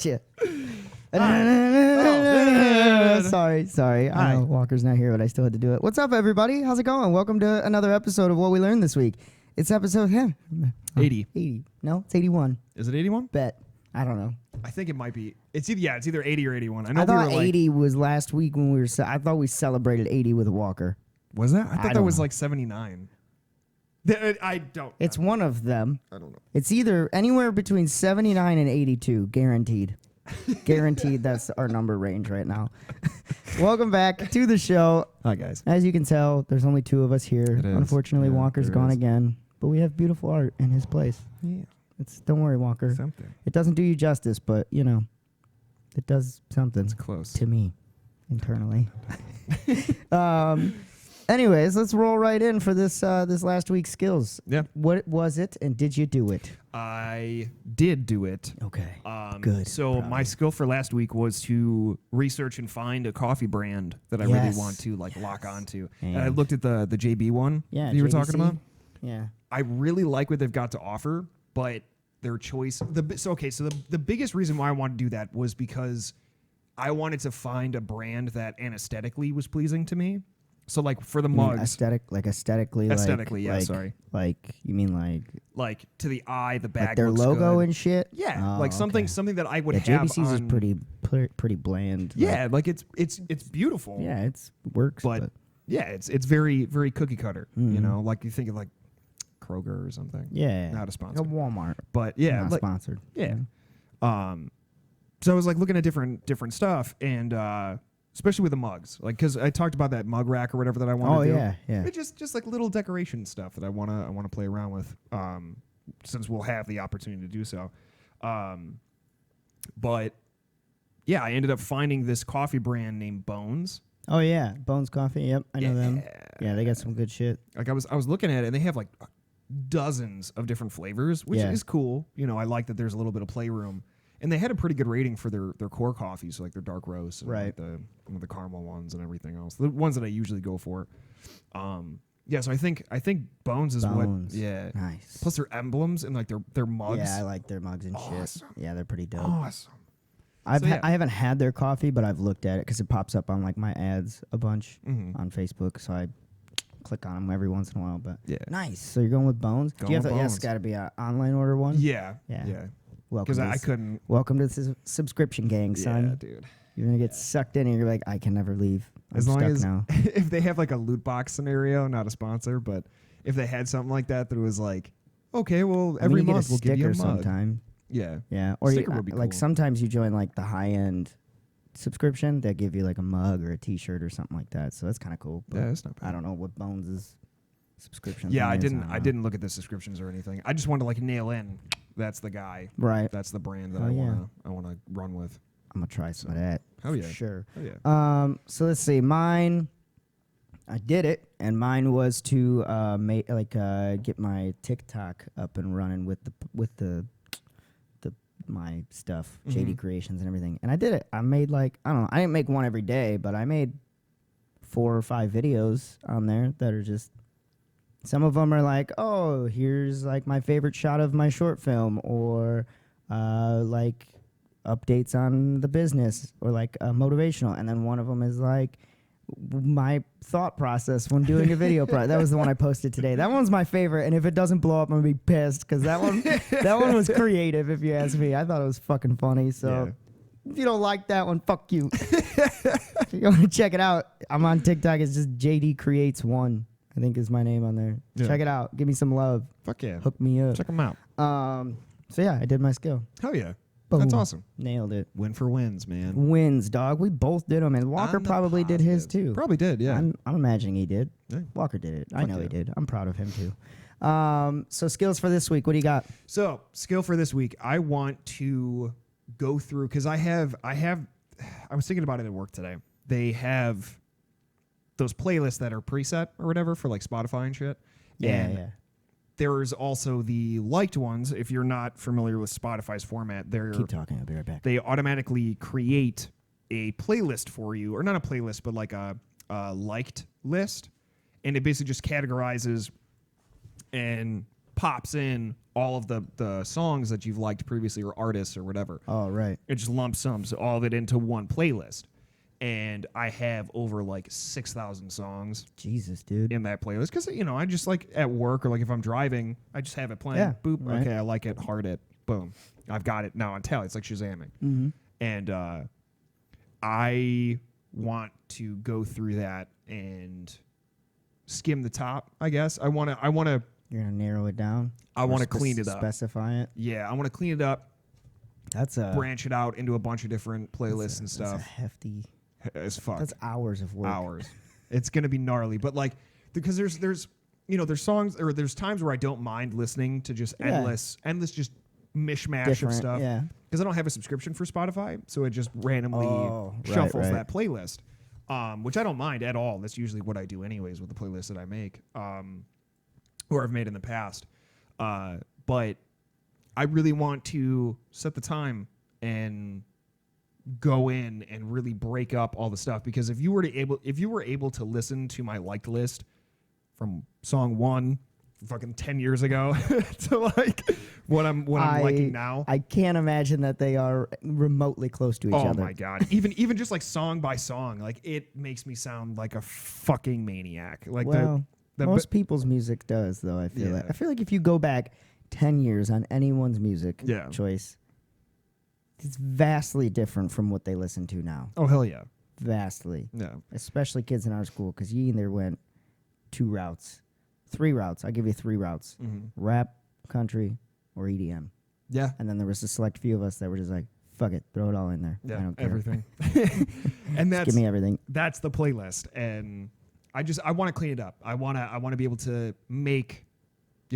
Gotcha. Sorry. I know Walker's not here, but I still had to do it. What's up, everybody? How's it going? Welcome to another episode of What We Learned This Week. It's episode 80. 80. No, it's 81. Is it 81? Bet. I don't know. I think it might be. It's either 80 or 81. I know I thought we were 80 was last week when we were. I thought we celebrated 80 with Walker. Was that? I thought that don't was know. like 79. I don't. It's one of them. I don't know. It's either anywhere between 79 and 82, guaranteed. Guaranteed. That's our number range right now. Welcome back to the show. Hi, guys. As you can tell, there's only two of us here. It is. Unfortunately, Yeah, Walker's there gone is. again, but we have beautiful art in his place. Yeah. Don't worry, Walker. Something. It doesn't do you justice, but it does something It's close. to me internally. Anyways, let's roll right in for this last week's skills. Yeah. What was it, and did you do it? I did do it. Okay. Good. So Proud my of you. skill for last week was to research and find a coffee brand that I really want to lock onto. And I And- looked at the JB one Yeah, that you were JBC. talking about. Yeah. I really like what they've got to offer, but their choice. The biggest reason why I wanted to do that was because I wanted to find a brand that aesthetically was pleasing to me. So like for the mugs, Aesthetically, yeah, sorry. Like you mean like to the eye, the bag, like their looks logo good. and shit? Yeah, Oh, like something that I would have. JBC's is on, pretty bland. Yeah, like it's beautiful. Yeah, it's works, but yeah, it's very very cookie cutter. Mhm. You know, like you think of like Kroger or something. yeah, Not a like sponsor, a Walmart, but yeah, not like, sponsored. yeah. So I was like looking at different stuff, and especially with the mugs, like because I talked about that mug rack or whatever that I want Oh to do. yeah. It's just like little decoration stuff that I wanna play around with, since we'll have the opportunity to do so. But yeah, I ended up finding this coffee brand named Bones. Oh yeah, Bones Coffee. Yep, I know them. Yeah, they got some good shit. Like I was looking at it, and they have like dozens of different flavors, which Yeah. is cool. You know, I like that there's a little bit of playroom. And they had a pretty good rating for their core coffees, so like their dark roast, and Right. like the caramel ones and everything else. The ones that I usually go for. Yeah, so I think Bones is Bones. what. Yeah. Nice. Plus their emblems and like their mugs. Yeah, I like their mugs and Awesome. shit. Yeah, they're pretty dope. Awesome. I yeah. haven't had their coffee, but I've looked at it because it pops up on like my ads a bunch Mhm. on Facebook, so I click on them every once in a while. But Yeah. nice. So you're going with Bones? Do you have Going to? with Yeah, it's Bones. got to be an online order one. Yeah. Yeah. Yeah. Welcome. Because To I this- couldn't. Welcome to the subscription gang, son. Yeah, dude. You're gonna get sucked in, and you're like, I can never leave. I'm As long stuck as now. if they have like a loot box scenario, not a sponsor, but if they had something like that it was like, okay, well I mean, every you get month a we'll give you a sticker mug. sometime. Yeah. Yeah, or you, Sticker would be like cool. sometimes you join like the high end subscription, they give you like a mug or a T-shirt or something like that. So that's kind of cool. But Yeah, that's not bad. I don't know what Bones' subscription. Yeah, thing I is. didn't. don't I know. didn't look at the subscriptions or anything. I just wanted to like nail in. That's the guy. Right. That's the brand that Oh, yeah. I wanna run with. I'm gonna try some of that. Hell yeah. For sure. Oh yeah. So let's see. Mine, I did it, and mine was to get my TikTok up and running with my stuff, JD Mhm. Creations and everything. And I did it. I made I don't know. I didn't make one every day, but I made 4 or 5 videos on there that are just. Some of them are like, oh, here's like my favorite shot of my short film, or like updates on the business, or like motivational. And then one of them is like my thought process when doing a video. That was the one I posted today. That one's my favorite. And if it doesn't blow up, I'm gonna be pissed because that one was creative. If you ask me, I thought it was fucking funny. So. If you don't like that one, fuck you. If you want to check it out, I'm on TikTok. It's just JD Creates 1. I think is my name on there. Yeah. Check it out. Give me some love. Fuck yeah. Hook me up. Check them out. So yeah, I did my skill. Hell yeah. Boom. That's awesome. Nailed it. Win for wins, man. Wins, dog. We both did them, and Walker On the probably did his positives. too. Probably did. Yeah. I'm imagining he did. Yeah. Walker did it. I Fuck know he yeah. did. I'm proud of him too. So skills for this week. What do you got? So skill for this week, I want to go through because I was thinking about it at work today. They have those playlists that are preset or whatever for like Spotify and shit. And Yeah. there's also the liked ones. If you're not familiar with Spotify's format, Keep talking. I'll be right back. they automatically create a playlist for you, or not a playlist, but like a liked list, and it basically just categorizes and pops in all of the songs that you've liked previously or artists or whatever. Oh, right. It just lump sums all of it into one playlist. And I have over like 6,000 songs Jesus, dude. in that playlist because, you know, I just like at work or like if I'm driving, I just have it playing. Yeah, Boop. right. Okay, I like it. Heart it. Boom. I've got it now on tally. It's like Shazamming. Mm-hmm. And I want to go through that and skim the top, I guess. I want to You're gonna narrow it down. I want to clean it up. Specify it. Yeah, I want to clean it up, That's a branch it out into a bunch of different playlists and That's stuff. a hefty. As fuck. That's hours of work. Hours. It's gonna be gnarly, but like because there's you know there's songs or there's times where I don't mind listening to just endless just mishmash Different, of stuff. yeah. Because I don't have a subscription for Spotify, so it just randomly Right, shuffles right. that playlist, which I don't mind at all. That's usually what I do anyways with the playlist that I make, or I've made in the past. But I really want to set the time and go in and really break up all the stuff because if you were able to listen to my liked list from song 1 fucking 10 years ago to like what I'm liking now. I can't imagine that they are remotely close to each other. Oh my god. Even just like song by song, like it makes me sound like a fucking maniac. Like well, most people's music does though, I feel like. I feel like if you go back 10 years on anyone's music choice, it's vastly different from what they listen to now. Oh hell yeah. Vastly. Yeah. Especially kids in our school because you either went 2 routes. 3 routes. I'll give you 3 routes. Mm-hmm. Rap, country, or EDM. Yeah. And then there was a select few of us that were just like, fuck it, throw it all in there. Yeah, I don't care. everything. And that's give me everything. That's the playlist. And I want to clean it up. I want to be able to make,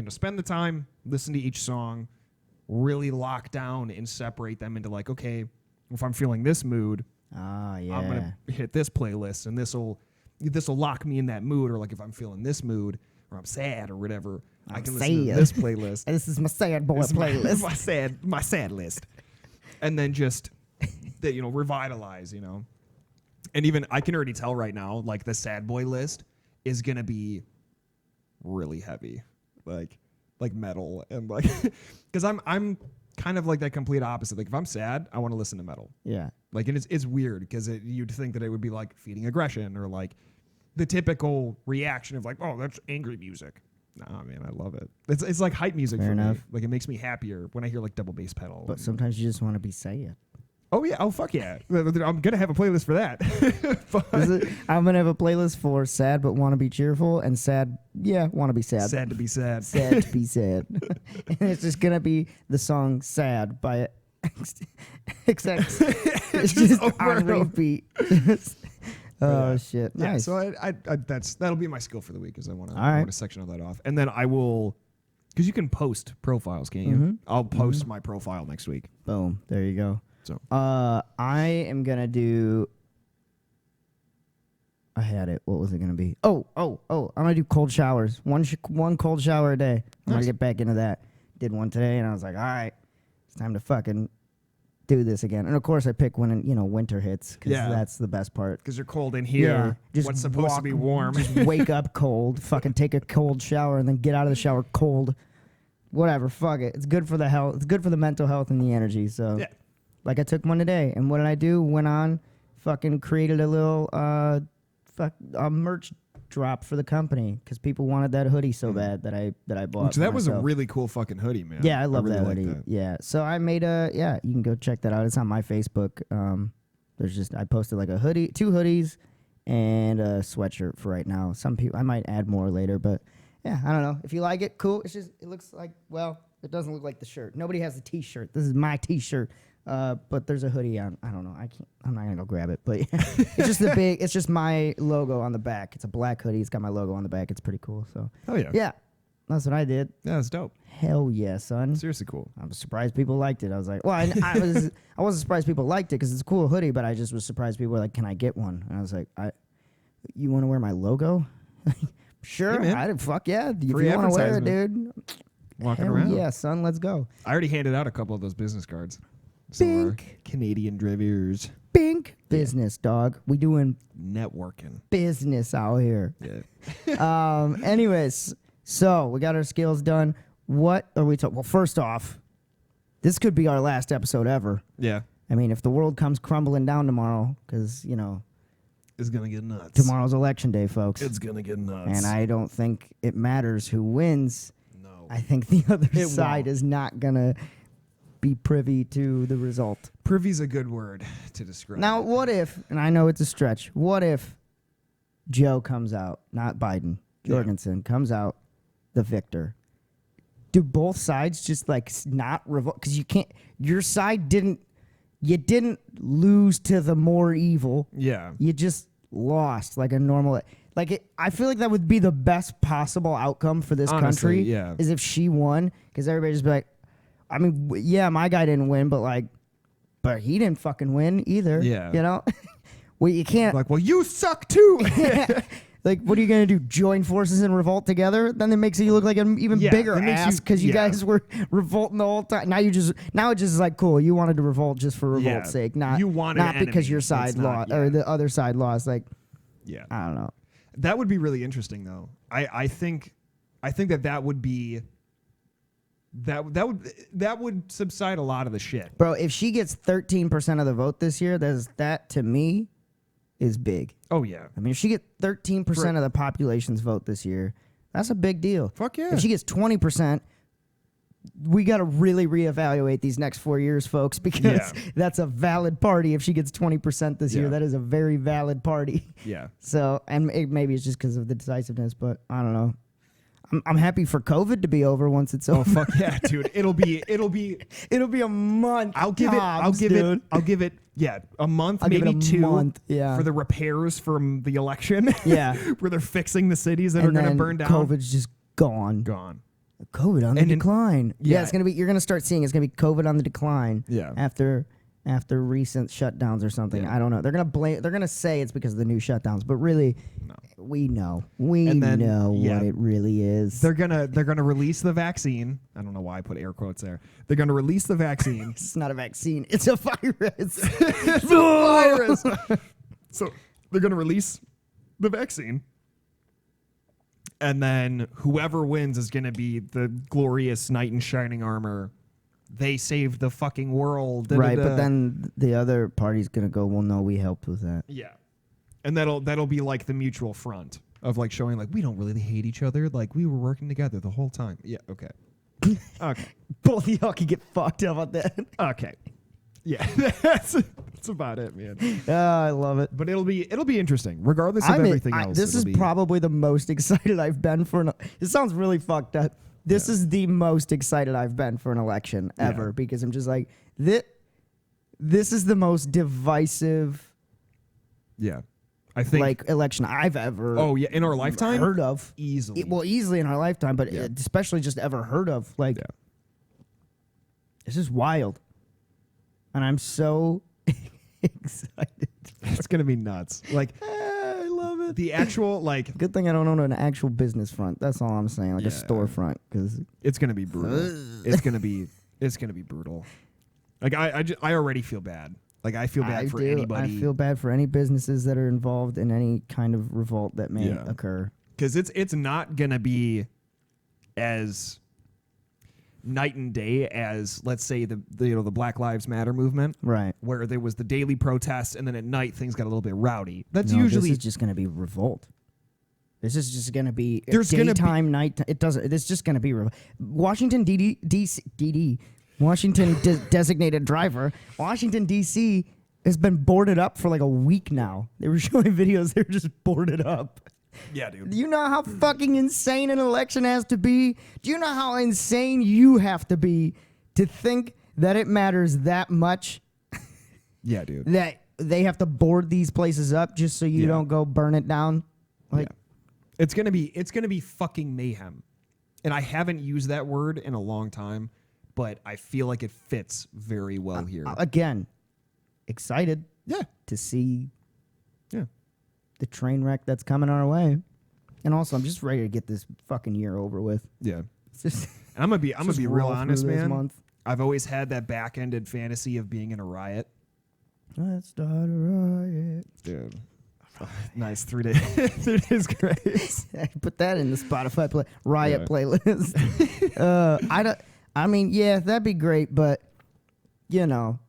spend the time, listen to each song, really lock down and separate them into like, okay, if I'm feeling this mood, I'm going to hit this playlist and this will lock me in that mood. Or like if I'm feeling this mood or I'm sad or whatever, I can listen to this playlist. This is my sad boy playlist. my sad list. And then just revitalize, And even I can already tell right now, like the sad boy list is gonna be really heavy. Like metal and like because I'm kind of like that complete opposite. Like if I'm sad, I want to listen to metal. Yeah. Like and it's weird because you'd think that it would be like feeding aggression or like the typical reaction of like, oh, that's angry music. Nah, man, I love it. It's like hype music Fair for enough. me. Like it makes me happier when I hear like double bass pedal. But sometimes you just want to be sad. Oh yeah, oh fuck yeah. I'm gonna have a playlist for that. I'm gonna have a playlist for sad but want to be cheerful and sad, want to be sad. Sad to be sad. Sad to be sad. And it's just gonna be the song "Sad" by XX. It's just on repeat. Oh shit! Yeah, Nice. so that'll be my skill for the week. Is I want right. to section all that off, and then I will, because you can post profiles, can't you? Mm-hmm. I'll post my profile next week. Boom. There you go. So I am gonna do. I had it. What was it gonna be? I'm gonna do cold showers. One cold shower a day. I'm gonna get back into that. Did one today, and I was like, all right, it's time to fucking do this again. And of course, I pick when winter hits because that's the best part. Because you're cold in here. Just what's supposed to be warm. Just wake up cold. Fucking take a cold shower and then get out of the shower cold. Whatever. Fuck it. It's good for the health. It's good for the mental health and the energy. So. Yeah. Like I took one today, and what did I do? Went on, fucking created a little merch drop for the company because people wanted that hoodie so bad that I bought. So that was a really cool fucking hoodie, man. Yeah, I love really that like hoodie. That. Yeah, so I made you can go check that out. It's on my Facebook. I posted like a hoodie, 2 hoodies, and a sweatshirt for right now. Some people I might add more later, but yeah, I don't know. If you like it, cool. It looks like it doesn't look like the shirt. Nobody has a T-shirt. This is my T-shirt. But there's a hoodie on. I don't know. I'm not gonna go grab it. But it's just my logo on the back. It's a black hoodie. It's got my logo on the back. It's pretty cool. So. Oh yeah. Yeah, that's what I did. Yeah, that's dope. Hell yeah, son. Seriously cool. I was surprised people liked it. I was like, I wasn't surprised people liked it because it's a cool hoodie, but I just was surprised people were like, can I get one? And I was like, you want to wear my logo? Sure. Hey, fuck yeah. If you Free want to wear it, advertisement. dude. Walking Hell around. yeah, son. Let's go. I already handed out a couple of those business cards. Some of our Bink. Canadian drivers. Bink. Business, dog. We doing Networking. business out here. Yeah. Anyways, so we got our skills done. what are we talking? Well, first off, this could be our last episode ever. Yeah. I mean, if the world comes crumbling down tomorrow, because, you know, It's going to get nuts. tomorrow's election day, folks. It's going to get nuts. And I don't think it matters who wins. No. I think the other It side won't. is not going to be privy to the result. Privy's a good word to describe. Now, it. what if, and I know it's a stretch, what if Joe comes out, not Biden, Jorgensen comes out the victor? Do both sides just like not revolt? Because you can't, your side didn't lose to the more evil. Yeah. You just lost like a normal. I feel like that would be the best possible outcome for this Honestly, country. yeah. Is if she won, because everybody just be like, I mean, yeah, my guy didn't win, but he didn't fucking win either. Yeah. You know, well, you can't. Like, well, you suck too. Like, what are you gonna do? Join forces and revolt together? Then it makes you look like an even Yeah, bigger that makes ass you- because you yeah. guys were revolting the whole time. Now it's just like cool. You wanted to revolt just for revolt's Yeah. sake, not You wanted not an because enemy. your It's side not- lost yeah. or the other side lost. Like, Yeah. I don't know. That would be really interesting, though. I think that would be that would subside a lot of the shit. Bro, if she gets 13% of the vote this year, that to me is big. Oh yeah. I mean, if she gets 13% of the population's vote this year, that's a big deal. Fuck yeah. If she gets 20%, we got to really reevaluate these next 4 years, folks, because Yeah. that's a valid party. If she gets 20% this year, Yeah. that is a very valid party. Yeah. So, and maybe it's just because of the decisiveness, but I don't know. I'm happy for COVID to be over once it's Oh over. fuck yeah, dude. It'll be It'll be a month. I'll give it yeah, a month, I'll give maybe it a 2 month, yeah. for the repairs from the election. Yeah. Where they're fixing the cities that And are going to then burn down. COVID's just gone. Gone. COVID on the And in- decline. yeah. It's gonna be. You're gonna start seeing it's gonna be COVID on the decline. Yeah. After recent shutdowns or something. Yeah. I don't know. They're gonna say it's because of the new shutdowns, but really, No. we know And then, yeah. what it really is. They're gonna release the vaccine. I don't know why I put air quotes there. They're gonna release the vaccine. It's not a vaccine. It's a virus. It's a virus. So they're gonna release the vaccine. And then whoever wins is gonna be the glorious knight in shining armor. They saved the fucking world. Right, da-da-da. but then the other party's gonna go, well, no, we helped with that. Yeah. And that'll be like the mutual front of like showing like we don't really hate each other. Like we were working together the whole time. Yeah, okay. Okay. Both of y'all can get fucked up on that. Okay. Yeah. That's about it, man. I love it. But it'll be interesting, regardless of everything else. This is it'll be- probably the most excited I've been for an. It sounds really fucked up. This is the most excited I've been for an election ever because I'm just like this is the most divisive Yeah. I think like election I've ever oh yeah, in our lifetime heard of. easily. Easily in our lifetime, but Yeah. especially just ever heard of. Like Yeah. this is wild, and I'm so excited. It's going to be nuts. Like I love it. the actual like Good thing I don't own an actual business front. That's all I'm saying, like a Yeah. storefront, because it's going to be brutal. it's going to be brutal. Like I already feel bad. Like I feel bad for anybody. I feel bad for any businesses that are involved in any kind of revolt that may Yeah. occur. Because it's not gonna be as night and day as, let's say, the Black Lives Matter movement, Right. where there was the daily protests and then at night things got a little bit rowdy. That's No, usually this is just going to be revolt. This is just going to be There's gonna be- daytime, night. It doesn't. It's just going to be Washington Washington designated driver. Washington D.C. has been boarded up for like a week now. They were showing videos. They were just boarded up. yeah, dude. Do you know how fucking insane an election has to be? Do you know how insane you have to be to think that it matters that much Yeah, dude. that they have to board these places up just so you Yeah. don't go burn it down? Like, Yeah. It's gonna be fucking mayhem. And I haven't used that word in a long time, but I feel like it fits very well here. again, excited Yeah. to see Yeah. the train wreck that's coming our way. And also, I'm just ready to get this fucking year over with. Yeah. It's just, And I'm gonna be just real roll through honest, this man. month. I've always had that back-ended fantasy of being in a riot. Let's start a riot. Dude. Nice 3 days. 3 days grace. Put that in the Spotify Riot playlist. I mean, yeah, that'd be great, but you know,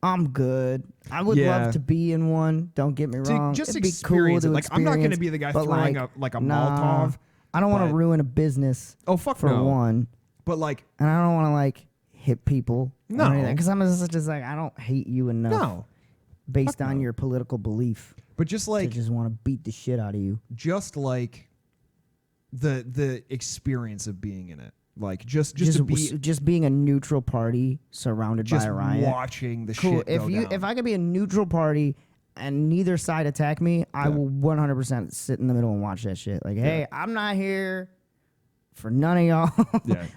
I'm good. I would love to be in one. Don't get me wrong. Just It'd be experience cool it. Like, I'm not going to be the guy throwing a Molotov. I don't want to ruin a business. Oh, fuck for no. one. But like, and I don't want to like hit people. No, because I'm just like, I don't hate you enough. No, based on your political belief. But just like, I just want to beat the shit out of you. Just like the experience of being in it. Like just being a neutral party surrounded by a riot. Just watching the shit go down. If I could be a neutral party and neither side attack me, I will 100% sit in the middle and watch that shit. Like, hey, I'm not here for none of y'all.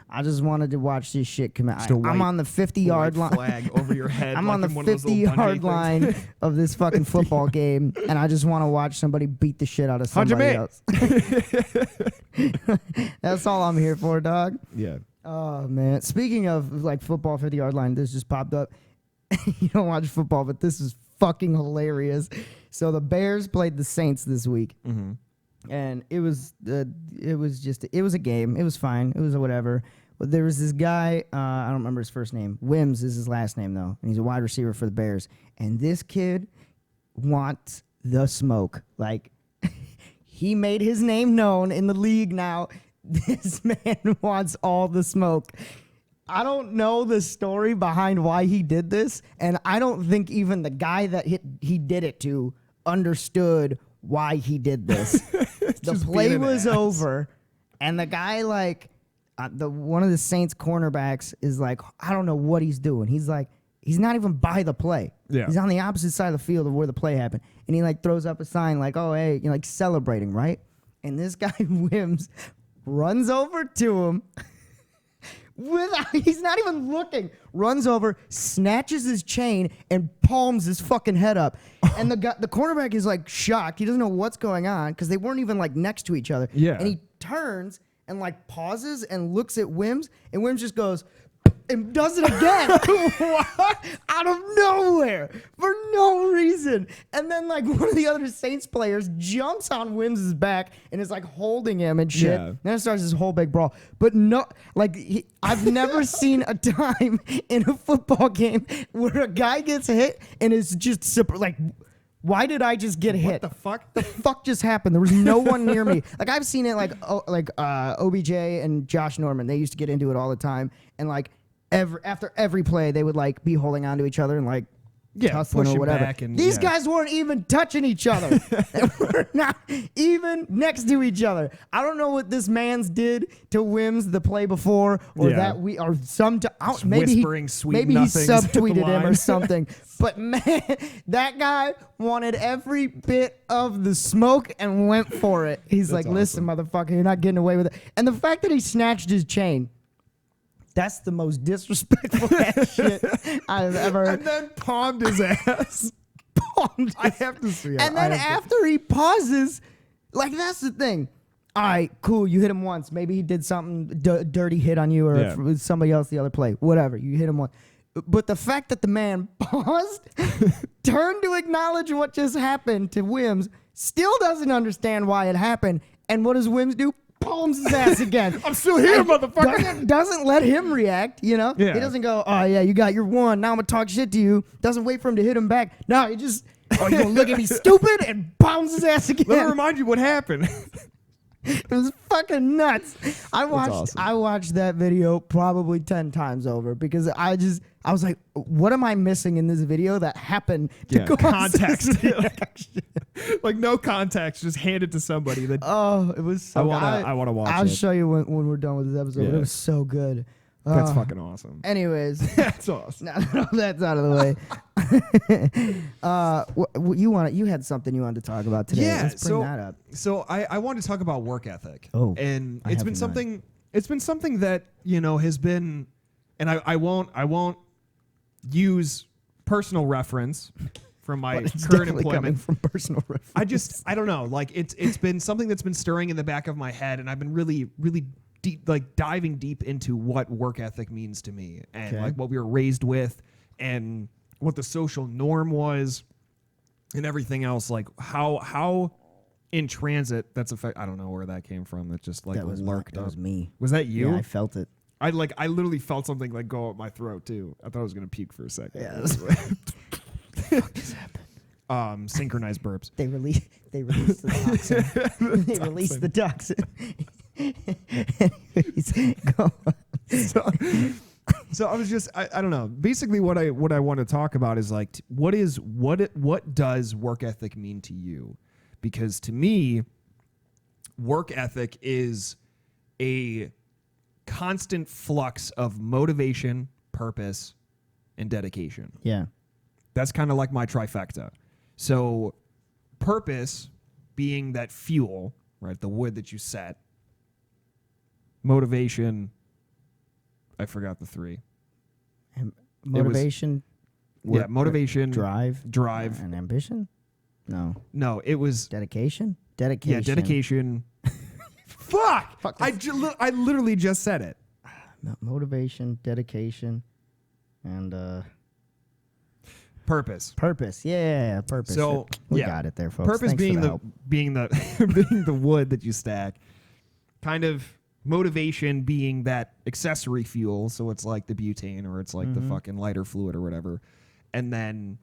I just wanted to watch this shit come out. I'm on the 50-yard line. Flag over your head. I'm like on the 50-yard line of this fucking football game, and I just want to watch somebody beat the shit out of somebody else. That's all I'm here for, dog. Yeah. Oh, man. Speaking of like football 50-yard line, this just popped up. You don't watch football, but this is fucking hilarious. So the Bears played the Saints this week. Mm-hmm. And it was a game. It was fine. It was whatever. But there was this guy, I don't remember his first name. Wims is his last name, though. And he's a wide receiver for the Bears. And this kid wants the smoke. Like, he made his name known in the league now. This man wants all the smoke. I don't know the story behind why he did this. And I don't think even the guy that he did it to understood why he did this. The play was over, and the guy, like, one of the Saints cornerbacks is like, I don't know what he's doing. He's like, he's not even by the play. Yeah. He's on the opposite side of the field of where the play happened. And he like throws up a sign like, oh, hey, you know, like celebrating, right? And this guy, Wims, runs over to him. He's not even looking. Runs over, snatches his chain, and palms his fucking head up. And the cornerback is like shocked. He doesn't know what's going on because they weren't even like next to each other. Yeah. And he turns and like pauses and looks at Wims, and Wims just goes and does it again. What? Out of nowhere for no reason. And then like one of the other Saints players jumps on Wims' back and is like holding him and shit. Yeah. Then it starts this whole big brawl. But no, like I've never seen a time in a football game where a guy gets hit and is just super like, why did I just get hit? What the fuck? The fuck just happened? There was no one near me. Like I've seen it like OBJ and Josh Norman. They used to get into it all the time. And like after every play, they would like be holding on to each other and like tussling or whatever. These guys weren't even touching each other. They were not even next to each other. I don't know what this man's did to Wims the play before, or that we are maybe whispering sweet maybe he nothings subtweeted at the him or line. something. But man, that guy wanted every bit of the smoke and went for it. He's That's like, listen, motherfucker, you're not getting away with it. And the fact that he snatched his chain. That's the most disrespectful ass shit I've ever. And then palmed his ass. I have to see it. And then after he pauses, like that's the thing. All right, cool. You hit him once. Maybe he did something dirty hit on you, or if it was somebody else the other play. Whatever. You hit him once. But the fact that the man paused, turned to acknowledge what just happened to Wims, still doesn't understand why it happened. And what does Wims do? Palms his ass again. I'm still here, motherfucker. Doesn't let him react, you know? Yeah. He doesn't go, oh, yeah, you got your one. Now I'm going to talk shit to you. Doesn't wait for him to hit him back. No, he just, oh, you going to look at me stupid? And palms his ass again. Let me remind you what happened. It was fucking nuts. I watched that video probably 10 times over because I was like, what am I missing in this video that happened to cause context. this reaction? Like no context, just hand it to somebody. That Oh, it was so I want to watch I'll it. show you when we're done with this episode. Yeah. It was so good. That's fucking awesome. Anyways, That's awesome. now that's out of the way. You had something you wanted to talk about today. Yeah, Let's bring that up. So I want to talk about work ethic. Oh, and I it's have been in something. It's been something that has been, and I won't use personal reference from my But it's current definitely coming employment. from personal reference. I don't know. Like it's been something that's been stirring in the back of my head, and I've been really deep, like diving deep into what work ethic means to me, and like what we were raised with, and what the social norm was. and everything else, like how in transit that's I don't know where that came from. That just like that was lurked that up. was me. Was that you? Yeah, I felt it. I literally felt something like go up my throat too. I thought I was gonna puke for a second. Yeah. What the fuck just happened? Synchronized burps. They released the toxin. They released the toxin. Anyways, go on. So I was just I don't know. Basically, what I want to talk about is like what does work ethic mean to you? Because to me, work ethic is a constant flux of motivation, purpose, and dedication. Yeah. That's kind of like my trifecta. So purpose being that fuel, right? The wood that you set. Motivation, I forgot the three. Motivation. Motivation. Drive. Drive. And ambition? No, it was dedication. Dedication. Yeah, dedication. Fuck! I literally just said it. Motivation, dedication, and Purpose. purpose. Yeah, purpose. So we yeah, got it there, folks. Purpose Thanks being for the help. being the wood that you stack. Kind of motivation being that accessory fuel, so it's like the butane or it's like the fucking lighter fluid or whatever, and then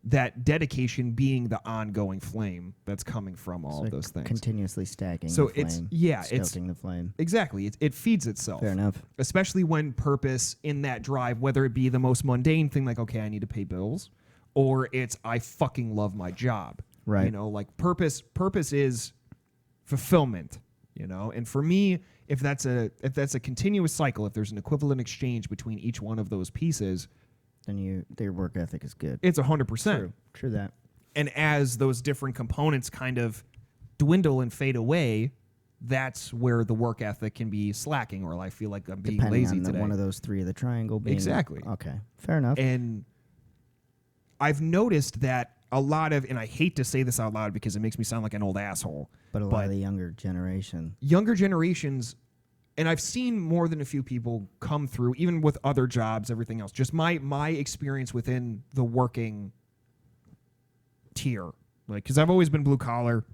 that dedication being the ongoing flame that's coming from all of those things. Continuously stacking. So the it's flame, it's stoking the flame. Exactly. It feeds itself. Fair enough. Especially when purpose in that drive, whether it be the most mundane thing like, okay, I need to pay bills, or it's I fucking love my job. Right. You know, like purpose is fulfillment, you know? And for me, if that's a continuous cycle, if there's an equivalent exchange between each one of those pieces, then their work ethic is good. it's 100%. True that. And as those different components kind of dwindle and fade away, that's where the work ethic can be slacking, or I feel like I'm being Depending lazy on today. one of those three of the triangle being Exactly. Okay. Fair enough. And I've noticed that a lot of, and I hate to say this out loud because it makes me sound like an old asshole, but a lot of the younger generation. Younger generations, and I've seen more than a few people come through, even with other jobs, everything else. Just my experience within the working tier, like, because I've always been blue collar,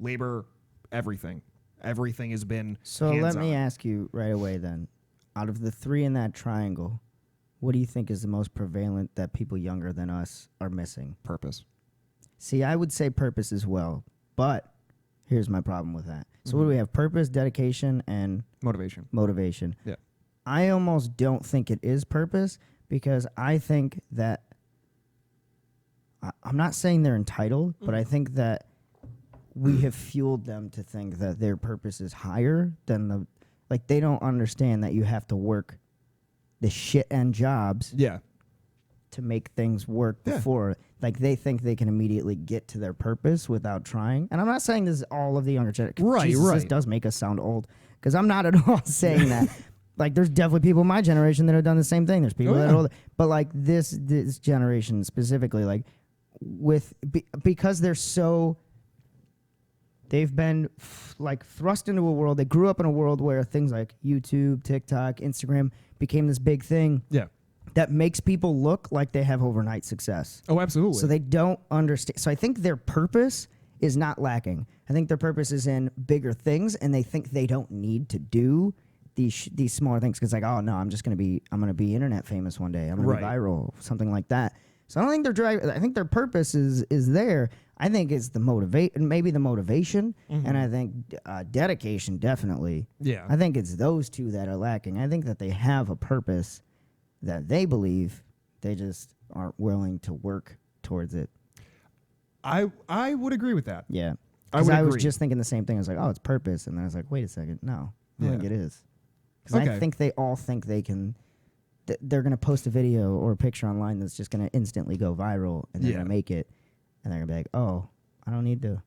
labor, everything has been. So let me hands-on. ask you right away then, out of the three in that triangle, what do you think is the most prevalent that people younger than us are missing? Purpose. See, I would say purpose as well, but here's my problem with that. So what do we have? Purpose, dedication, and Motivation. Yeah. I almost don't think it is purpose, because I think that I'm not saying they're entitled, but I think that we have fueled them to think that their purpose is higher than they don't understand that you have to work the shit end jobs Yeah. to make things work before. Like, they think they can immediately get to their purpose without trying. And I'm not saying this is all of the younger generation. Right. This does make us sound old, because I'm not at all saying that. Like, there's definitely people in my generation that have done the same thing. There's people that are older. But, like, this generation specifically, like, because they're so... They've been thrust into a world. They grew up in a world where things like YouTube, TikTok, Instagram became this big thing. Yeah. That makes people look like they have overnight success. Oh, absolutely. So they don't understand. So I think their purpose is not lacking. I think their purpose is in bigger things, and they think they don't need to do these smaller things, because I'm going to be internet famous one day. I'm going to be viral, something like that. So I don't think they're driving. I think their purpose is there. I think it's the motivation, and I think dedication, definitely. Yeah. I think it's those two that are lacking. I think that they have a purpose that they believe, they just aren't willing to work towards it. I would agree with that. Yeah. I Because would I was agree. just thinking the same thing. I was like, oh, it's purpose. And then I was like, wait a second. No, I don't think it is. Because I think they all think they can... They're going to post a video or a picture online that's just going to instantly go viral, and they're going to make it. And they're going to be like, oh, I don't need to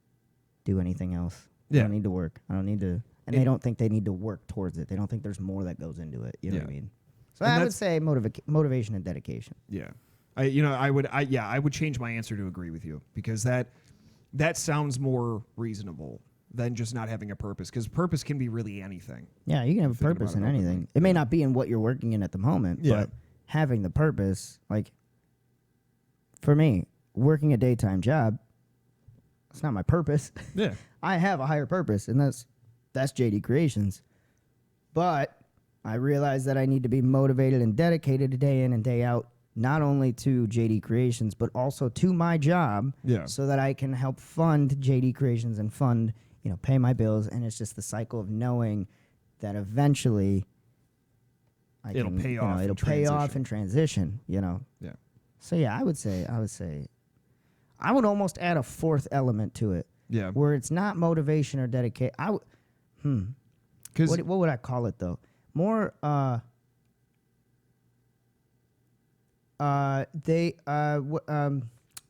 do anything else. I don't need to work. I don't need to... And they don't think they need to work towards it. They don't think there's more that goes into it. You know what I mean? So I would say motivation and dedication. Yeah. I would change my answer to agree with you, because that sounds more reasonable than just not having a purpose, because purpose can be really anything. Yeah, you can have a purpose in anything. It may not be in what you're working in at the moment, but having the purpose, like, for me, working a daytime job, it's not my purpose. Yeah. I have a higher purpose, and that's JD Creations. But I realize that I need to be motivated and dedicated day in and day out, not only to JD Creations, but also to my job, Yeah. so that I can help fund JD Creations and fund, pay my bills. And it's just the cycle of knowing that eventually It'll pay off. It'll pay off in transition. Yeah. So yeah, I would say, I would almost add a fourth element to it, Yeah. where it's not motivation or dedication. What would I call it though? More,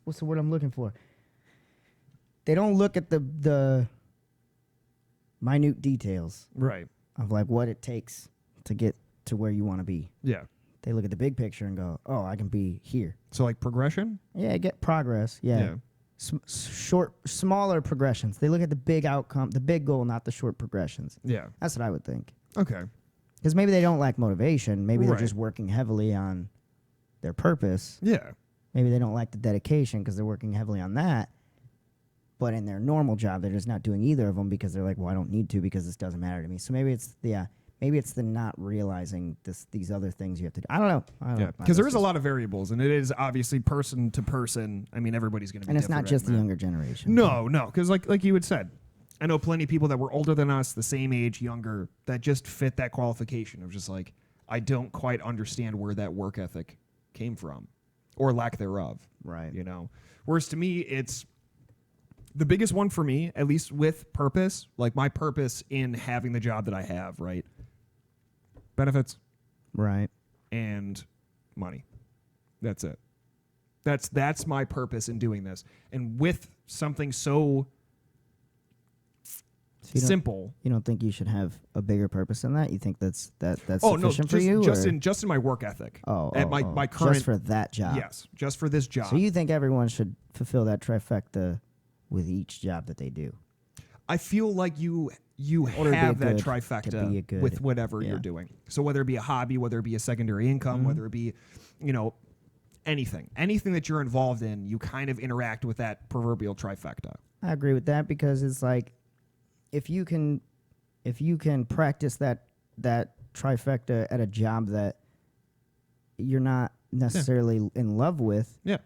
what's the word I'm looking for? They don't look at the minute details Right. of like what it takes to get to where you want to be. Yeah. They look at the big picture and go, "Oh, I can be here." So like progression? Yeah, get progress. Yeah. Smaller progressions. They look at the big outcome, the big goal, not the short progressions. Yeah. That's what I would think. Okay. Because maybe they don't lack motivation. Maybe they're Right. just working heavily on their purpose. Yeah. Maybe they don't lack the dedication because they're working heavily on that. But in their normal job, they're just not doing either of them because they're like, well, I don't need to because this doesn't matter to me. So maybe it's the not realizing these other things you have to do. I don't know. Yeah. Because there is a lot of variables, and it is obviously person to person. I mean, everybody's going to be and it's different not just the in that. younger generation. No. Because like you had said, I know plenty of people that were older than us, the same age, younger, that just fit that qualification of just like, I don't quite understand where that work ethic came from or lack thereof. Right. Whereas to me, it's the biggest one for me, at least with purpose, like my purpose in having the job that I have, right? Benefits Right. and money. That's it. That's my purpose in doing this. And with something so So simple. You don't think you should have a bigger purpose than that? You think that's sufficient for you? just or? in my work ethic. At my current, just for that job. Yes, just for this job. So you think everyone should fulfill that trifecta with each job that they do? I feel like you Order to be have a that good- to be a trifecta good- with whatever yeah. you're doing. So whether it be a hobby, whether it be a secondary income, whether it be, anything that you're involved in, you kind of interact with that proverbial trifecta. I agree with that because it's like if you can practice that trifecta at a job that you're not necessarily in love with, Yeah.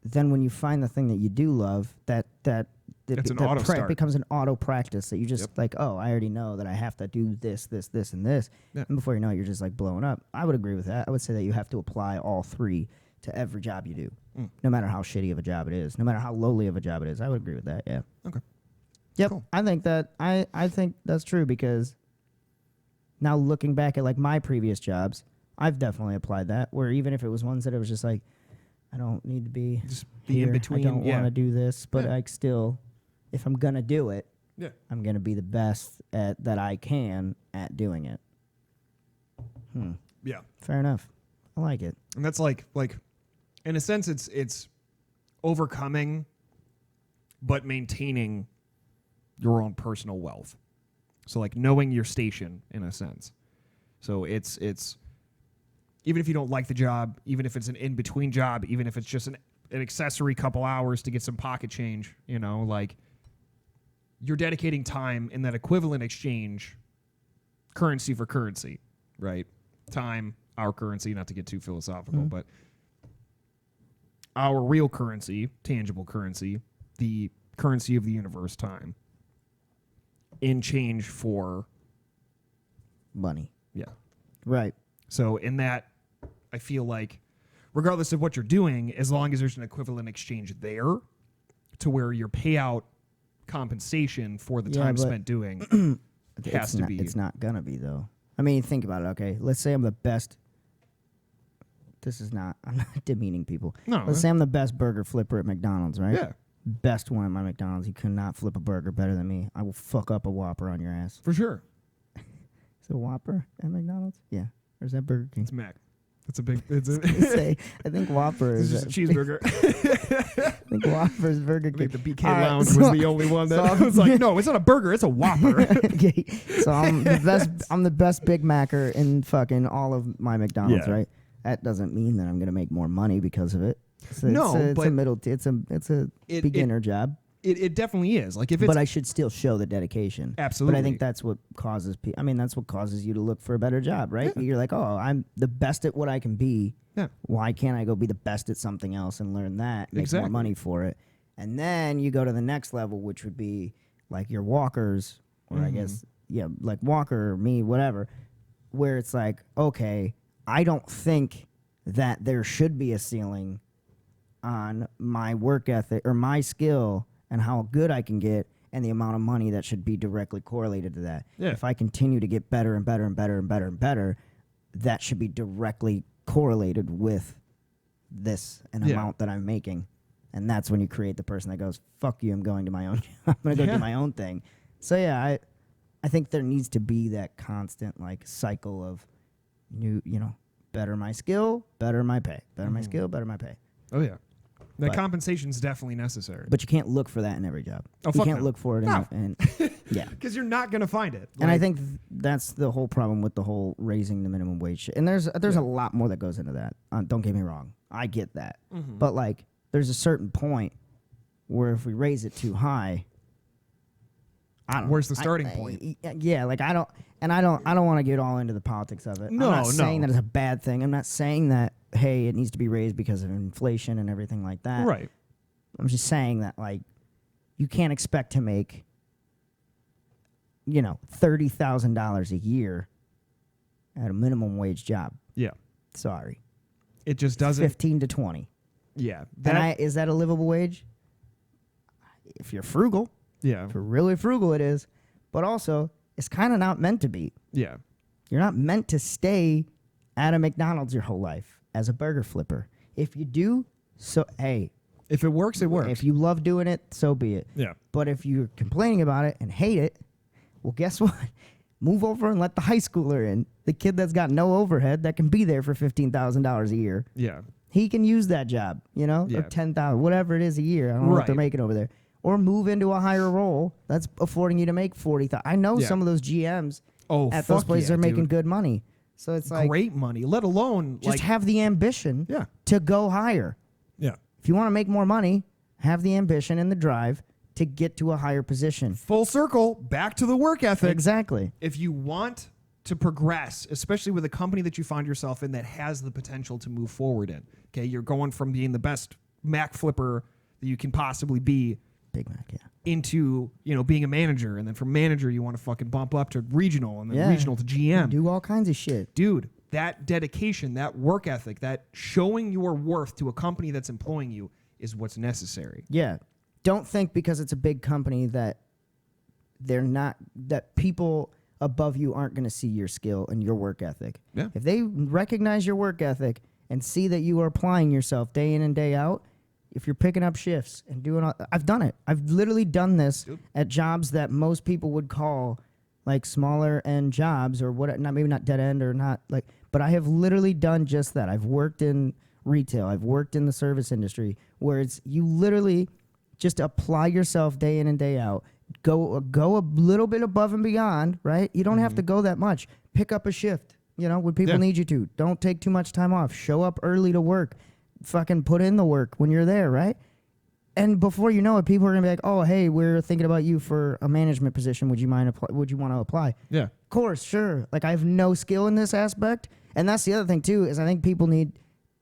then when you find the thing that you do love, It's an auto start. becomes an auto practice that you just Yep. like, oh, I already know that I have to do this, this, this, and this. Yeah. And before you know it, you're just like blowing up. I would agree with that. I would say that you have to apply all three to every job you do, no matter how shitty of a job it is, no matter how lowly of a job it is. I would agree with that, yeah. Okay. Yep. Cool. I think that's true because now looking back at like my previous jobs, I've definitely applied that where even if it was ones that it was just like, I don't need to be Just be here. in between. I don't yeah. want to do this, but Yeah. like still, if I'm gonna do it, Yeah. I'm gonna be the best at that I can at doing it. Yeah. Fair enough. I like it. And that's like in a sense it's overcoming but maintaining your own personal wealth. So like knowing your station in a sense. So it's even if you don't like the job, even if it's an in-between job, even if it's just an accessory couple hours to get some pocket change, like you're dedicating time in that equivalent exchange, currency for currency, right? Time, our currency, not to get too philosophical, but our real currency, tangible currency, the currency of the universe, time, in change for Money. yeah. Right. So in that, I feel like regardless of what you're doing, as long as there's an equivalent exchange there to where your payout compensation for the time but spent doing has to be. It's not gonna be though. I mean, think about it. Okay, let's say I'm the best. I'm not demeaning people. No. Let's say I'm the best burger flipper at McDonald's, right? Yeah, Best one at my McDonald's. You cannot flip a burger better than me. I will fuck up a Whopper on your ass. for sure. Is it a Whopper at McDonald's? Yeah. Or is that Burger King? It's Mac. It's a big. It's a, I think Whopper it's is just a cheeseburger. I think Whopper is Burger I King. think the BK All right, Lounge so- was the only one that so was like, no, it's not a burger, it's a Whopper. Okay, so I'm the best. I'm the best Big Macker in fucking all of my McDonald's, Yeah. right? That doesn't mean that I'm gonna make more money because of it. It's a middle. It's a beginner job. It definitely is. Like if it's, but I should still show the dedication. Absolutely. But I think that's what causes people. I mean, that's what causes you to look for a better job, right? Yeah. You're like, oh, I'm the best at what I can be. Yeah. Why can't I go be the best at something else and learn that, make Exactly. more money for it? And then you go to the next level, which would be like your walkers, or I guess, like Walker or me, whatever, where it's like, okay, I don't think that there should be a ceiling on my work ethic or my skill and how good I can get and the amount of money that should be directly correlated to that. Yeah. If I continue to get better and better and better and better and better, that should be directly correlated with this amount that I'm making. And that's when you create the person that goes, fuck you, I'm going to my own I'm going to go do my own thing. So yeah, I think there needs to be that constant like cycle of better my skill, better my pay. Better my skill, better my pay. Oh yeah. The compensation's definitely necessary. But you can't look for that in every job. Oh, you fuck can't no. look for it in yeah. Because you're not going to find it. And I think that's the whole problem with the whole raising the minimum wage. And there's a lot more that goes into that. Don't get me wrong. I get that. But like there's a certain point where if we raise it too high, I don't. Where's the starting point? Yeah, like I don't want to get all into the politics of it. No, I'm not saying no. that it's a bad thing. I'm not saying that hey, it needs to be raised because of inflation and everything like that. Right. I'm just saying that like you can't expect to make $30,000 a year at a minimum wage job. Yeah. Sorry. It just doesn't. 15 to 20. Yeah. Is that a livable wage? If you're frugal. Yeah. If you're really frugal, it is. But also, it's kind of not meant to be. Yeah. You're not meant to stay at a McDonald's your whole life as a burger flipper. If you do, so hey. If it works, it works. If you love doing it, so be it. Yeah. But if you're complaining about it and hate it, well, guess what? Move over and let the high schooler in. The kid that's got no overhead that can be there for $15,000 a year. Yeah. He can use that job, Yeah. or $10,000, whatever it is a year. I don't know what they're making over there. Or move into a higher role that's affording you to make $40,000. I know some of those GMs at those places are making good money. So it's like great money, let alone just have the ambition to go higher. Yeah. If you want to make more money, have the ambition and the drive to get to a higher position. Full circle, back to the work ethic. Exactly. If you want to progress, especially with a company that you find yourself in that has the potential to move forward in, okay, you're going from being the best Mac flipper that you can possibly be, Big Mac, yeah, into being a manager, and then from manager you want to fucking bump up to regional, and then regional to GM. Do all kinds of shit, dude. That dedication, that work ethic, that showing your worth to a company that's employing you is what's necessary. Yeah. Don't think because it's a big company that that people above you aren't going to see your skill and your work ethic. Yeah. If they recognize your work ethic and see that you are applying yourself day in and day out, if you're picking up shifts and doing all, I've done it. I've literally done this at jobs that most people would call like smaller end jobs or what, maybe not dead end or not like, but I have literally done just that. I've worked in retail. I've worked in the service industry where it's you literally just apply yourself day in and day out. Go a little bit above and beyond, right? You don't have to go that much. Pick up a shift, when people need you to. Don't take too much time off. Show up early to work. Fucking put in the work when you're there, right? And before you know it, people are gonna be like, "Oh, hey, we're thinking about you for a management position. Would you mind? Would you want to apply?" Yeah, of course, sure. Like I have no skill in this aspect, and that's the other thing too. Is I think people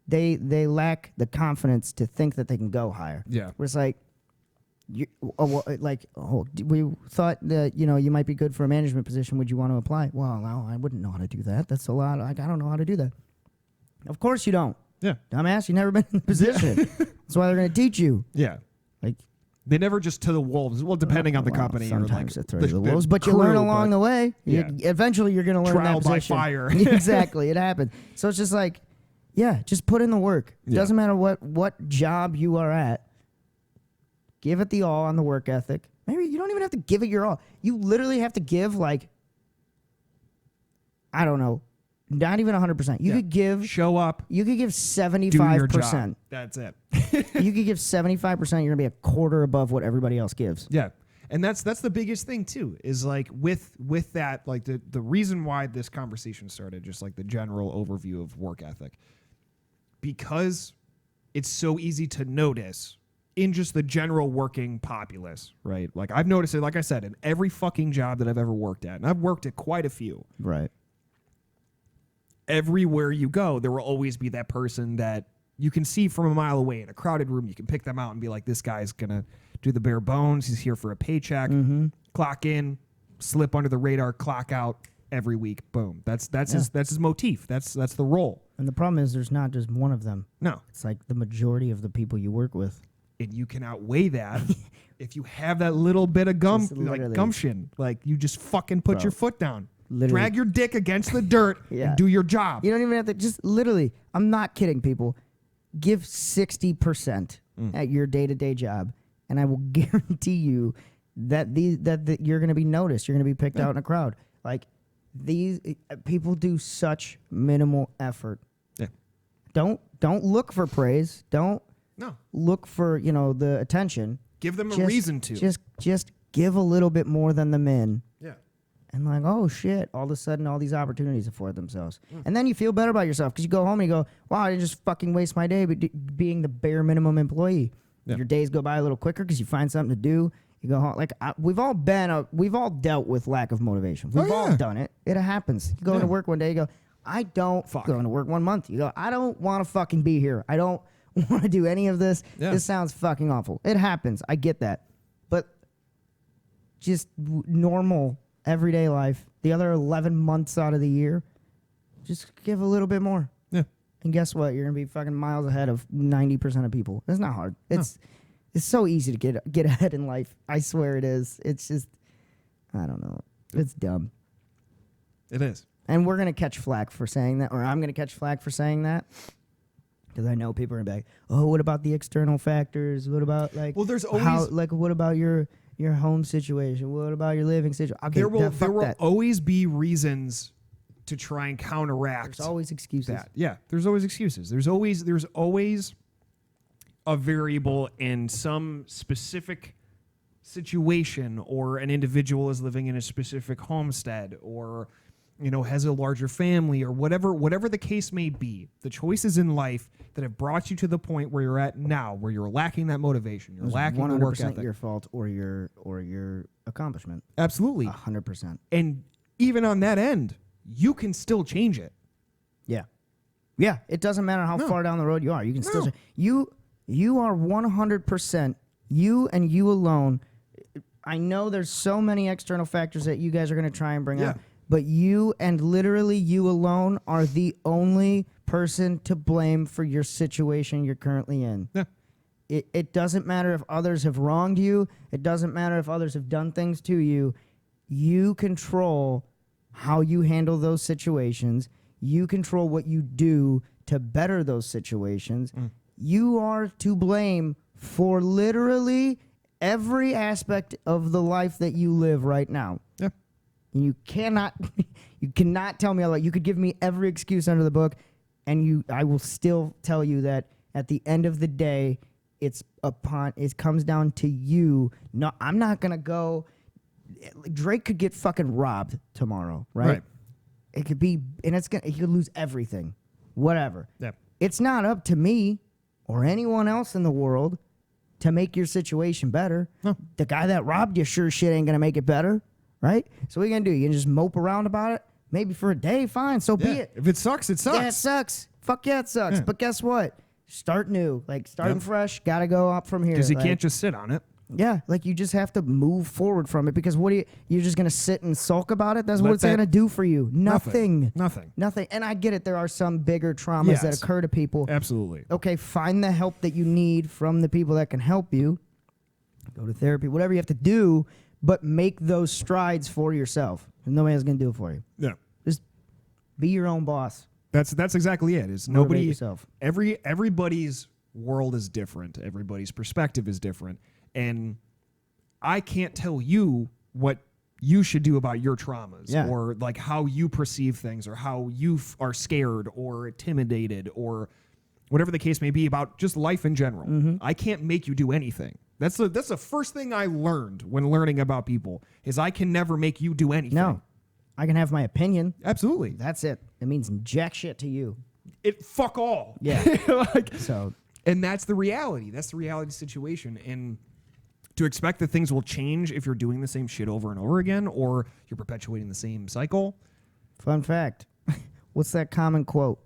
they lack the confidence to think that they can go higher. Yeah, where it's like, we thought that you might be good for a management position. Would you want to apply? Well, no, I wouldn't know how to do that. That's a lot. I don't know how to do that. Of course you don't. Yeah. Dumbass, you've never been in the position. That's why they're going to teach you. Yeah. Like they never just to the wolves. Well, depending on the company. Sometimes or they throw you to the wolves, but you learn along the way. Eventually you're going to learn trial that position. by fire. Exactly. It happens. So it's just like, just put in the work. It doesn't matter what job you are at. Give it the all on the work ethic. Maybe you don't even have to give it your all. You literally have to give like, I don't know, not even 100%. You could give show up. You could give 75%. Do your job. That's it. You could give 75%. You're gonna be a quarter above what everybody else gives. Yeah, and that's the biggest thing too. Is like with that, like the reason why this conversation started, just like the general overview of work ethic, because it's so easy to notice in just the general working populace, right? Like I've noticed it, like I said, in every fucking job that I've ever worked at, and I've worked at quite a few. Right. Everywhere you go, there will always be that person that you can see from a mile away in a crowded room. You can pick them out and be like, this guy's going to do the bare bones. He's here for a paycheck. Clock in, slip under the radar, clock out every week. Boom. That's his motif. That's the role. And the problem is there's not just one of them. No. It's like the majority of the people you work with. And you can outweigh that if you have that little bit of gumption. Like you just fucking put your foot down. Literally. Drag your dick against the dirt and do your job. You don't even have to, just literally, I'm not kidding, people. Give 60% at your day-to-day job, and I will guarantee you that you're going to be noticed. You're going to be picked out in a crowd. Like, these people do such minimal effort. Yeah. Don't look for praise. Don't look for, the attention. Give them a reason to. Just give a little bit more than the men. Yeah. And like, oh shit, all of a sudden all these opportunities afford themselves. And then you feel better about yourself because you go home and you go, wow, I didn't just fucking waste my day being the bare minimum employee. Yeah. Your days go by a little quicker because you find something to do. You go home. Like, we've all dealt with lack of motivation. We've all done it. It happens. You go into work one day, you go, I don't go into work 1 month. You go, I don't want to fucking be here. I don't want to do any of this. Yeah. This sounds fucking awful. It happens. I get that. But just normal everyday life, the other 11 months out of the year, just give a little bit more. Yeah. And guess what? You're going to be fucking miles ahead of 90% of people. It's not hard. It's so easy to get ahead in life. I swear it is. It's just, I don't know. It's dumb. It is. And we're going to catch flack for saying that, or I'm going to catch flack for saying that. Because I know people are going to be like, oh, what about the external factors? What about, like, well, there's always, what about your home situation? What about your living situation? Okay, there will always be reasons to try and counteract. There's always excuses. That. Yeah, there's always excuses. There's always a variable in some specific situation, or an individual is living in a specific homestead, or has a larger family, or whatever the case may be. The choices in life that have brought you to the point where you're at now, where you're lacking that motivation, you're lacking the work ethic. 100% your fault or your accomplishment. Absolutely. 100%. And even on that end, you can still change it. Yeah. Yeah, it doesn't matter how far down the road you are. You can still you are 100% you and you alone. I know there's so many external factors that you guys are going to try and bring up. But you and literally you alone are the only person to blame for your situation you're currently in. Yeah. It doesn't matter if others have wronged you. It doesn't matter if others have done things to you. You control how you handle those situations. You control what you do to better those situations. You are to blame for literally every aspect of the life that you live right now. Yeah. You cannot tell me you could give me every excuse under the book, and I will still tell you that at the end of the day, it comes down to you. No, I'm not gonna go. Drake could get fucking robbed tomorrow, right? It could be, and he could lose everything, whatever. Yeah. It's not up to me or anyone else in the world to make your situation better. No. The guy that robbed you sure shit ain't gonna make it better. Right? So what are you going to do? You can just mope around about it? Maybe for a day, fine, so be it. If it sucks, it sucks. Yeah, it sucks. Fuck yeah, it sucks. But guess what? Start new. Like, starting fresh, got to go up from here. Because you can't just sit on it. Yeah, like, you just have to move forward from it, because you're just going to sit and sulk about it? That's what it's going to do for you. Nothing. Nothing. And I get it. There are some bigger traumas that occur to people. Absolutely. Okay, find the help that you need from the people that can help you. Go to therapy, whatever you have to do. But make those strides for yourself. Nobody else going to do it for you. Yeah. Just be your own boss. That's exactly it. It's motivate yourself. Everybody's world is different. Everybody's perspective is different. And I can't tell you what you should do about your traumas, or like how you perceive things, or how you are scared or intimidated, or whatever the case may be about just life in general. I can't make you do anything. That's the first thing I learned when learning about people, is I can never make you do anything. No. I can have my opinion. Absolutely. That's it. It means jack shit to you. Fuck all. Yeah. Like, so And that's the reality. That's the reality situation. And to expect that things will change if you're doing the same shit over and over again, or you're perpetuating the same cycle. Fun fact. What's that common quote?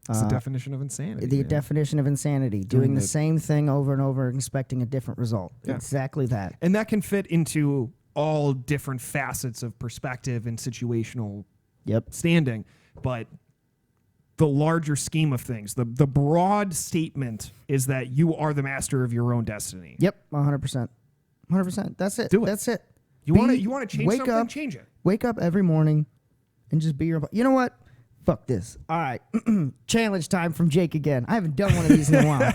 It's the definition of insanity. The man. definition of insanity. Doing the same thing over and over, expecting a different result. Yeah. Exactly that. And that can fit into all different facets of perspective and situational standing. But the larger scheme of things, the broad statement is that you are the master of your own destiny. Yep, 100%. 100%. That's it. Do it. That's it. You want to change something? Up, change it. Wake up every morning and just be your... You know what? Fuck this. All right. Challenge time from Jake again. I haven't done one of these in a while.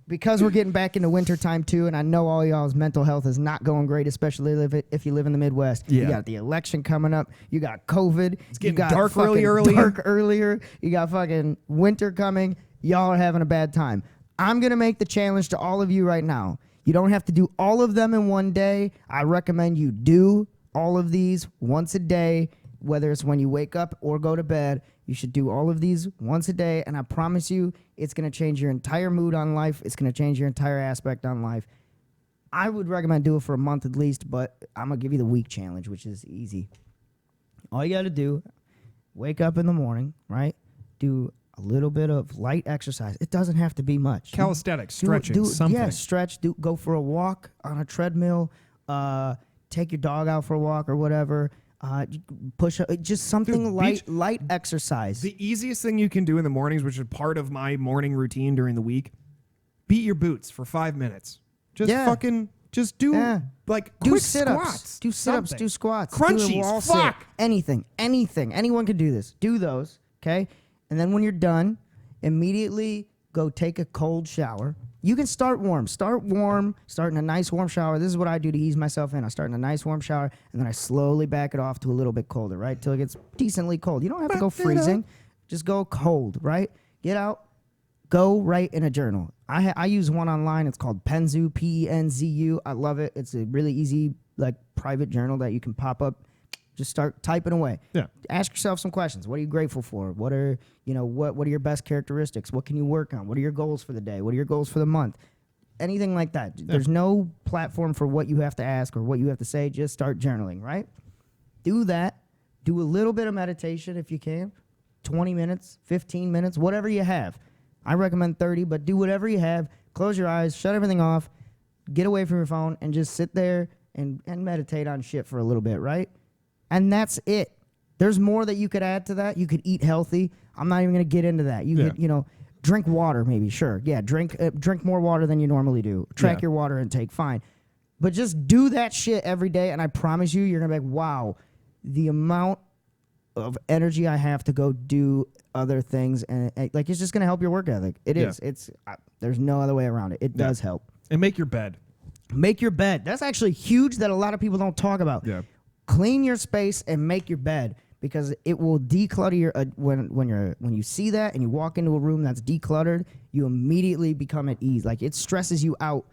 Because we're getting back into winter time too, and I know all y'all's mental health is not going great, especially if you live in the Midwest. Yeah. You got the election coming up. You got COVID. It's getting you got dark earlier. Dark earlier. You got fucking winter coming. Y'all are having a bad time. I'm going to make the challenge to all of you right now. You don't have to do all of them in one day. I recommend you do all of these once a day, whether it's when you wake up or go to bed. You should do all of these once a day, and I promise you it's going to change your entire mood on life. It's going to change your entire aspect on life. I would recommend do it for a month at least, but I'm going to give you the week challenge, which is easy. All you got to do, wake up in the morning, right? Do a little bit of light exercise. It doesn't have to be much. Calisthenics, stretching, something. Yeah, stretch. Go for a walk on a treadmill. Take your dog out for a walk or whatever. Push up, just something light exercise. The easiest thing you can do in the mornings, which is part of my morning routine during the week, beat your boots for 5 minutes. Just do quick sit-ups. squats. Do sit-ups, do squats. Crunchies, do a wall fuck. sit. Anything. Anyone can do this. Do those, okay? And then when you're done, immediately go take a cold shower. You can start warm. Start in a nice warm shower. This is what I do to ease myself in. I start in a nice warm shower, and then I slowly back it off to a little bit colder, right? Till it gets decently cold. You don't have to go freezing. Just go cold, right? Get out. Go write in a journal. I use one online. It's called Penzu, Penzu. I love it. It's a really easy, private journal that you can pop up. Just start typing away. Yeah. Ask yourself some questions. What are you grateful for? What are your best characteristics? What can you work on? What are your goals for the day? What are your goals for the month? Anything like that. Yeah. There's no platform for what you have to ask or what you have to say. Just start journaling, right? Do that. Do a little bit of meditation if you can. 20 minutes, 15 minutes, whatever you have. I recommend 30, but do whatever you have. Close your eyes, shut everything off, get away from your phone, and just sit there and meditate on shit for a little bit, right? And that's it. There's more that you could add to that. You could eat healthy. I'm not even going to get into that. You could, drink water maybe, sure. Yeah, drink more water than you normally do. Track your water intake, fine. But just do that shit every day, and I promise you, you're going to be like, wow, the amount of energy I have to go do other things, and it's just going to help your work ethic. It is. There's no other way around it. It does help. And make your bed. Make your bed. That's actually huge that a lot of people don't talk about. Yeah. Clean your space and make your bed, because it will declutter your when you see that and you walk into a room that's decluttered, you immediately become at ease. It stresses you out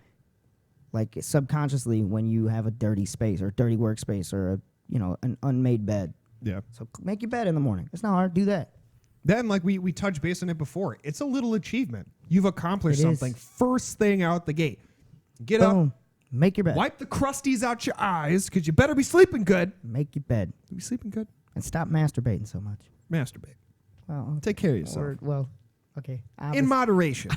subconsciously when you have a dirty space or dirty workspace or an unmade bed. Yeah. So make your bed in the morning. It's not hard. Do that. Then, we touched base on it before, it's a little achievement. You've accomplished something first thing out the gate. Get Boom. up. Make your bed. Wipe the crusties out your eyes, because you better be sleeping good. Make your bed. Be sleeping good. And stop masturbating so much. Masturbate. Well, take care of yourself. Okay. In moderation.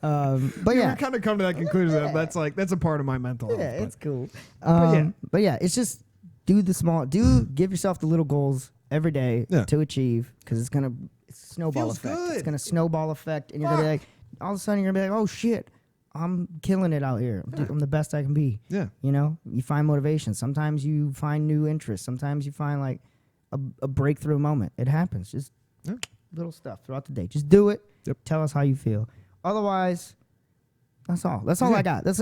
But yeah, we kind of come to that conclusion. That's a part of my mental health. Yeah, it's cool. But yeah, it's just give yourself the little goals every day to achieve, because it's snowball Feels effect. good. It's gonna snowball effect, and you're gonna be like, all of a sudden you're gonna be like, oh shit, I'm killing it out here. I'm the best I can be. Yeah. You find motivation. Sometimes you find new interests. Sometimes you find a breakthrough moment. It happens. Just little stuff throughout the day. Just do it. Yep. Tell us how you feel. Otherwise, that's all. That's all I got. That's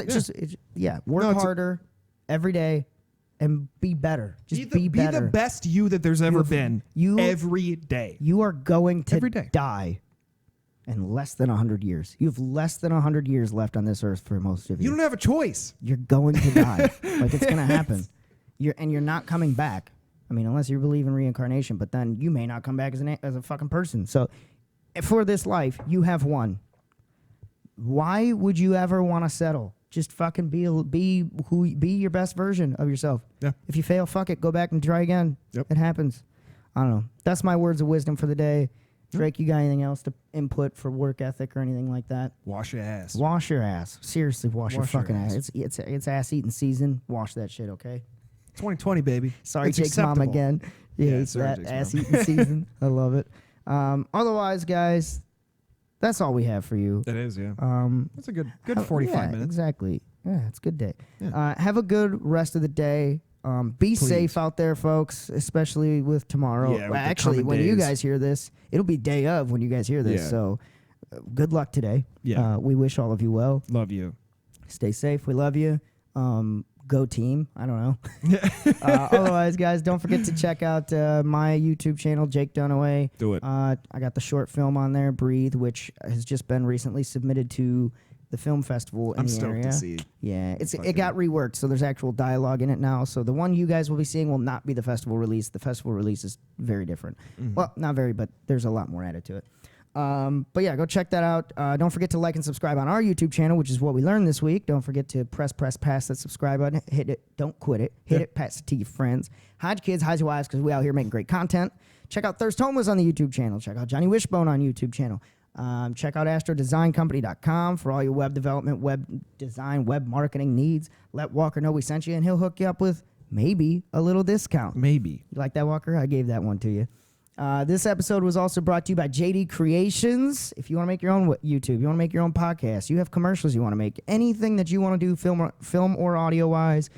work harder every day and be better. Just be better. Be the best you that there's ever been. Every day. You are going to every day. Die in less than 100 years. You have less than 100 years left on this earth for most of you. You don't have a choice. You're going to die. It's going to happen. You're not coming back. I mean, unless you believe in reincarnation, but then you may not come back as a fucking person. So for this life, you have one. Why would you ever want to settle? Just fucking be your best version of yourself. Yeah. If you fail, fuck it. Go back and try again. Yep. It happens. I don't know. That's my words of wisdom for the day. Drake, you got anything else to input for work ethic or anything like that? Wash your ass. Wash your ass. Seriously, wash your fucking your ass. It's ass eating season. Wash that shit, okay? 2020, baby. Sorry, It's Jake's mom acceptable. again. He Yeah, hates sorry, that Jake's ass mom. eating season. I love it. Otherwise, guys, that's all we have for you. That is, yeah. That's a good 45 yeah, minutes. Exactly. Yeah, it's a good day. Yeah. Have a good rest of the day. Be safe out there, folks, especially with tomorrow. Yeah, with the actually, coming when you days. guys hear this, it'll be day of when you guys hear this. Yeah. So good luck today. Yeah. We wish all of you well. Love you. Stay safe. We love you. Go team. I don't know. Otherwise, guys, don't forget to check out my YouTube channel, Jake Dunaway. Do it. I got the short film on there, Breathe, which has just been recently submitted to the film festival in I'm the stoked area. to see. Yeah, it fucking- got reworked, so there's actual dialogue in it now. So the one you guys will be seeing will not be the festival release. The festival release is very different. Well, not very, but there's a lot more added to it. But yeah, go check that out. Don't forget to like and subscribe on our YouTube channel, which is what we learned this week. Don't forget to press that subscribe button. Hit it. Don't quit it. Hit it. Pass it to your friends. Hide your kids, hide your wives, because we out here making great content. Check out Thirst Homeless on the YouTube channel. Check out Johnny Wishbone on YouTube channel. Check out astrodesigncompany.com for all your web development, web design, web marketing needs. Let Walker know we sent you, and he'll hook you up with maybe a little discount. Maybe. You like that, Walker? I gave that one to you. This episode was also brought to you by JD Creations. If you want to make your own YouTube, you want to make your own podcast, you have commercials you want to make, anything that you want to do film or audio-wise,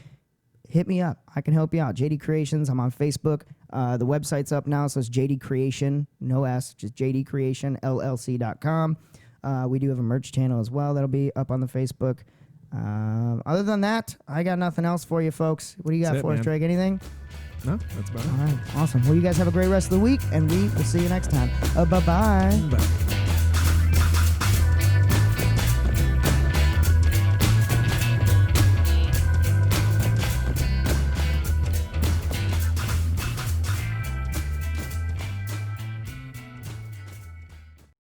hit me up. I can help you out. JD Creations. I'm on Facebook. The website's up now, so it's JD Creation, no S, just jdcreationllc.com. We do have a merch channel as well that'll be up on the Facebook. Other than that, I got nothing else for you, folks. What do you got That's it, for us, man. Drake? Anything? No, that's about it. All right, awesome. Well, you guys have a great rest of the week, and we will see you next time. Bye-bye. Bye.